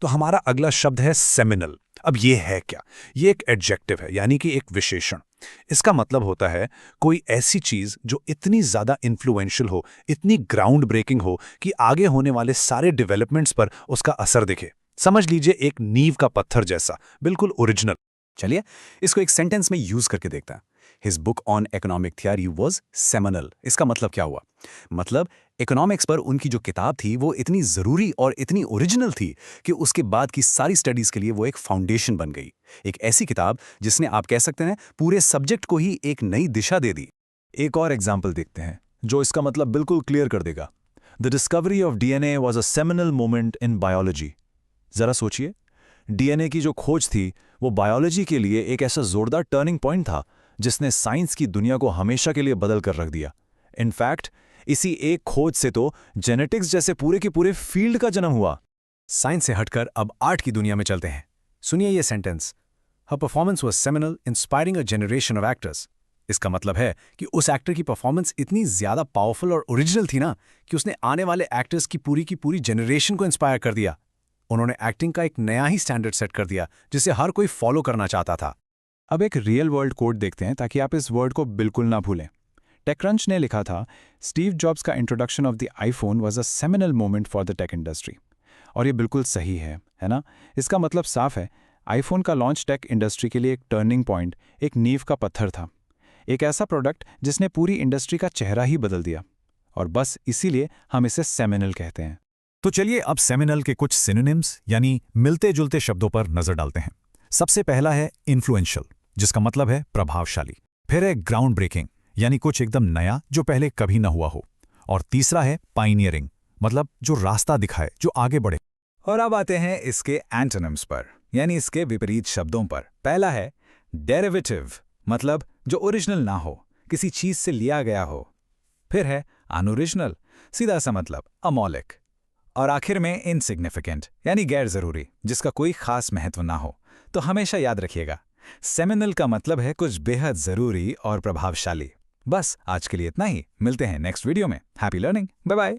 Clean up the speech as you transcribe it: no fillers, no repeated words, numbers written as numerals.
तो हमारा अगला शब्द है सेमिनल। अब ये है क्या? ये एक एडजेक्टिव है, यानी कि एक विशेषण। इसका मतलब होता है कोई ऐसी चीज जो इतनी ज्यादा इन्फ्लुएंशियल हो, इतनी ग्राउंड ब्रेकिंग हो कि आगे होने वाले सारे डेवलपमेंट्स पर उसका असर दिखे। समझ लीजिए एक नींव का पत्थर जैसा, बिल्कुल ओरिजिनल। चलिए इसको एक सेंटेंस में यूज करके देखते हैं। His book on economic theory was seminal. इसका मतलब क्या हुआ? मतलब इकोनॉमिक्स पर उनकी जो किताब थी वो इतनी ज़रूरी और इतनी ओरिजिनल थी कि उसके बाद की सारी स्टडीज़ के लिए वो एक फाउंडेशन बन गई। एक ऐसी किताब जिसने आप कह सकते हैं पूरे सब्जेक्ट को ही एक नई दिशा दे दी। एक और एग्जाम्पल देखते हैं जो इसका मतलब बिल्कुल क्लियर कर देगा। The discovery of DNA was a seminal moment in biology. जरा सोचिए, डीएनए की जो खोज थी वो बायोलॉजी के लिए एक ऐसा जोरदार टर्निंग पॉइंट था जिसने साइंस की दुनिया को हमेशा के लिए बदल कर रख दिया। इनफैक्ट इसी एक खोज से तो जेनेटिक्स जैसे पूरे के पूरे फील्ड का जन्म हुआ। साइंस से हटकर अब आर्ट की दुनिया में चलते हैं। सुनिए ये sentence, her performance was seminal inspiring a generation of actors. इसका मतलब है कि उस एक्टर की परफॉर्मेंस इतनी ज्यादा पावरफुल और ओरिजिनल थी ना कि उसने आने वाले एक्टर्स की पूरी जनरेशन को इंस्पायर कर दिया। उन्होंने एक्टिंग का एक नया ही स्टैंडर्ड सेट कर दिया जिसे हर कोई फॉलो करना चाहता था। अब एक रियल वर्ल्ड कोड देखते हैं ताकि आप इस वर्ड को बिल्कुल ना भूलें। टेकक्रंच ने लिखा था, स्टीव जॉब्स का introduction of the iPhone was a seminal moment for the tech industry. और ये बिल्कुल सही है ना? इसका मतलब साफ है, आईफोन का लॉन्च टेक इंडस्ट्री के लिए एक टर्निंग पॉइंट, एक नींव का पत्थर था। एक ऐसा प्रोडक्ट जिसने पूरी इंडस्ट्री का चेहरा ही बदल दिया। और बस इसीलिए हम इसे सेमिनल कहते हैं। तो चलिए अब सेमिनल के कुछ सिनोनिम्स यानी मिलते जुलते शब्दों पर नजर डालते हैं। सबसे पहला है इन्फ्लुएंशियल, जिसका मतलब है प्रभावशाली। फिर है ग्राउंड ब्रेकिंग, यानी कुछ एकदम नया जो पहले कभी ना हुआ हो। और तीसरा है पाइनियरिंग, मतलब जो रास्ता दिखाए, जो आगे बढ़े। और अब आते हैं इसके एंटोनिम्स पर, यानी इसके विपरीत शब्दों पर। पहला है डेरिवेटिव, मतलब जो ओरिजिनल ना हो, किसी चीज से लिया गया हो। फिर है अनओरिजिनल, सीधा सा मतलब अमौलिक। और आखिर में इनसिग्निफिकेंट, यानी गैर जरूरी, जिसका कोई खास महत्व ना हो। तो हमेशा याद रखिएगा, सेमिनल का मतलब है कुछ बेहद जरूरी और प्रभावशाली। बस आज के लिए इतना ही। मिलते हैं नेक्स्ट वीडियो में। Happy learning, bye bye.